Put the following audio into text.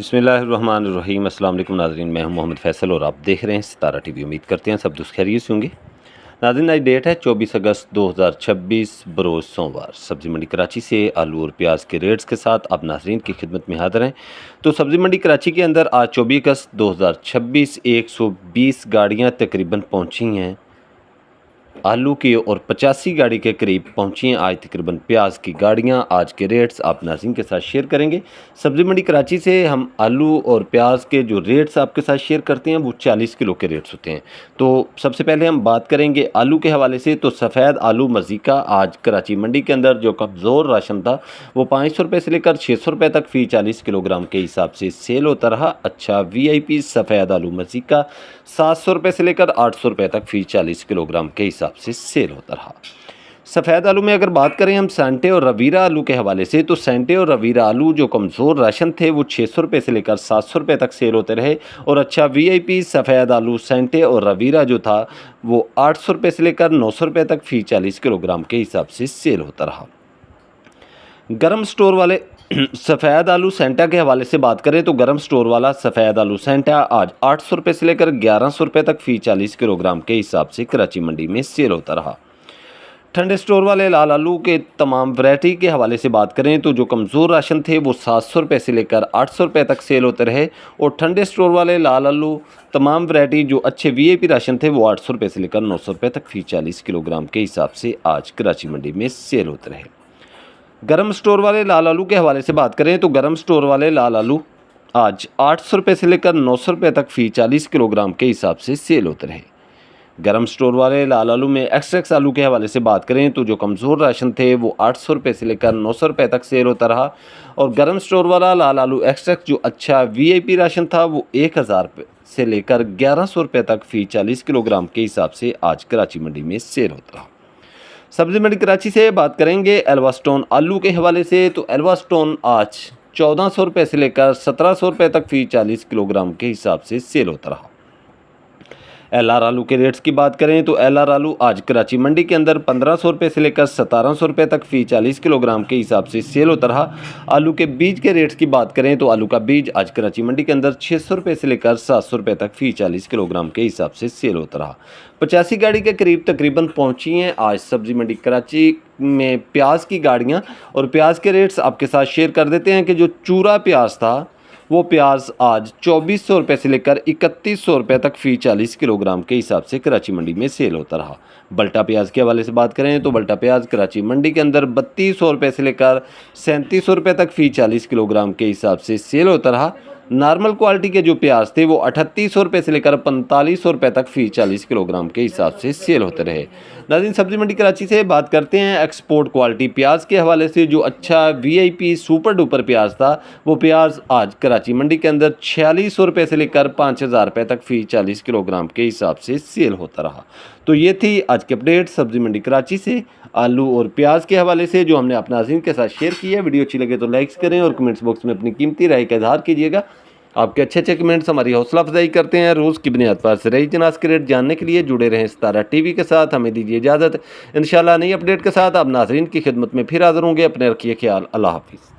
बिस्मिल्लाहिर्रहमानिर्रहीम। अस्सलाम वालेकुम नाज़रीन, मैं हूं मोहम्मद फ़ैसल और आप देख रहे हैं सितारा टीवी। उम्मीद करते हैं सब दुरुस्त खैरियत से होंगे। नाज़रीन, आज डेट है 24 अगस्त 2026 बरोज़ सोमवार। सब्ज़ी मंडी कराची से आलू और प्याज के रेट्स के साथ आप नाज़रीन की खिदमत में हाज़िर हैं। तो सब्ज़ी मंडी कराची के अंदर आज 24 अगस्त 2026 120 गाड़ियाँ तकरीबन पहुँची हैं आलू की और 85 गाड़ी के करीब पहुंची हैं आज तकरीबन प्याज की गाड़ियां। आज के रेट्स आप नाज़रीन के साथ शेयर करेंगे। सब्ज़ी मंडी कराची से हम आलू और प्याज के जो रेट्स आपके साथ शेयर करते हैं वो 40 किलो के रेट्स होते हैं। तो सबसे पहले हम बात करेंगे आलू के हवाले से। तो सफ़ेद आलू मज़ीका आज कराची मंडी के अंदर जो कमज़ोर राशन था वो 500 रुपये से लेकर 600 रुपये तक फ़ी 40 किलोग्राम के हिसाब से सेल होता रहा। अच्छा VIP सफ़ेद आलू मज़ीका 700 रुपये से लेकर 800 रुपये तक फ़ी 40 किलोग्राम के हिसाब से सेल होता रहा। सफ़ेद आलू में अगर बात करें हम सेंटे और रवीरा आलू के हवाले से, तो सेंटे और रवीरा आलू जो कमज़ोर राशन थे वो 600 रुपये से लेकर 700 रुपये तक सेल होते रहे। और अच्छा VIP सफ़ेद आलू सेंटे और रवीरा जो था वो 800 रुपये से लेकर 900 रुपये तक फ़ी 40 किलोग्राम के हिसाब से सेल होता रहा। गर्म स्टोर वाले सफ़ेद आलू सेंटा के हवाले से बात करें तो गर्म स्टोर वाला सफ़ेद आलू सेंटा आज 800 रुपये से लेकर 1100 रुपये तक फ़ी 40 किलोग्राम के हिसाब से कराची मंडी में सेल होता रहा। ठंडे स्टोर वाले लाल आलू के तमाम वैरायटी के हवाले से बात करें तो जो कमज़ोर राशन थे वो 700 रुपये से लेकर 800 रुपये तक सेल होते रहे। और ठंडे स्टोर वाले लाल आलू तमाम वैरायटी जो अच्छे VIP राशन थे वो 800 रुपये से लेकर 900 रुपये तक फ़ी 40 किलोग्राम के हिसाब से आज कराची मंडी में सेल होते रहे। गरम स्टोर वाले लाल आलू के हवाले से बात करें तो गरम स्टोर वाले लाल आलू आज 800 रुपये से लेकर 900 रुपये तक फ़ी 40 किलोग्राम के हिसाब से सेल होते रहे। गरम स्टोर वाले लाल आलू में एक्स आलू के हवाले से बात करें तो जो कमज़ोर राशन थे वो 800 रुपये से लेकर 900 रुपये तक सेल होता रहा। और गरम स्टोर वाला लाल आलू एक्स जो अच्छा VIP राशन था वो 1000 रुपये से लेकर 1100 रुपये तक फ़ी 40 किलोग्राम के हिसाब से आज कराची मंडी में सेल होता रहा। सब्ज़ी मंडी कराची से बात करेंगे एल्वा स्टोन आलू के हवाले से। तो एल्वा स्टोन आज 1400 रुपये से लेकर 1700 रुपये तक फ़ी 40 किलोग्राम के हिसाब से सेल होता रहा। LR आलू के रेट्स की बात करें तो LR आलू आज कराची मंडी के अंदर 1500 रुपये से लेकर 1700 रुपये तक फ़ी 40 किलोग्राम के हिसाब से सेल होता रहा। आलू के बीज के रेट्स की बात करें तो आलू का बीज आज कराची मंडी के अंदर 600 रुपये से लेकर 700 रुपये तक फ़ी 40 किलोग्राम के हिसाब से सेल होता रहा। 85 गाड़ी के करीब तकरीबन पहुंची हैं आज सब्ज़ी मंडी कराची में प्याज की गाड़ियां। और प्याज के रेट्स आपके साथ शेयर कर देते हैं कि जो चूरा प्याज था वो प्याज आज 2400 रुपये से लेकर 3100 रुपये तक फ़ी 40 किलोग्राम के हिसाब से कराची मंडी में सेल होता रहा। बल्टा प्याज के हवाले से बात करें तो बल्टा प्याज कराची मंडी के अंदर 3200 रुपये से लेकर 3700 रुपये तक फ़ी 40 किलोग्राम के हिसाब से सेल होता रहा। नॉर्मल क्वालिटी के जो प्याज थे वो 3800 रुपये से लेकर 4500 रुपये तक फ़ी 40 किलोग्राम के हिसाब से सेल होते रहे। नाज़रीन, सब्ज़ी मंडी कराची से बात करते हैं एक्सपोर्ट क्वालिटी प्याज के हवाले से। जो अच्छा VIP सुपर डुपर प्याज था वो प्याज आज कराची मंडी के अंदर 4600 रुपये से लेकर 5000 रुपये तक फ़ी 40 किलोग्राम के हिसाब से सेल होता रहा। तो ये थी आज की अपडेट सब्ज़ी मंडी कराची से आलू और प्याज के हवाले से जो हमने अपने नाज़रीन के साथ शेयर किया है। वीडियो अच्छी लगे तो लाइक्स करें और कमेंट्स बॉक्स में अपनी कीमती राय का इजहार कीजिएगा। आपके अच्छे कमेंट्स हमारी हौसला अफजाई करते हैं। रोज़ की बुनियाद पर सराई जनाज के रेट जानने के लिए जुड़े रहें सितारा टीवी के साथ। हमें दीजिए इजाज़त। इंशाल्लाह नई अपडेट के साथ आप नाज़रीन की खिदमत में फिर हाज़िर होंगे। अपने रखिए ख्याल। अल्लाह हाफिज़।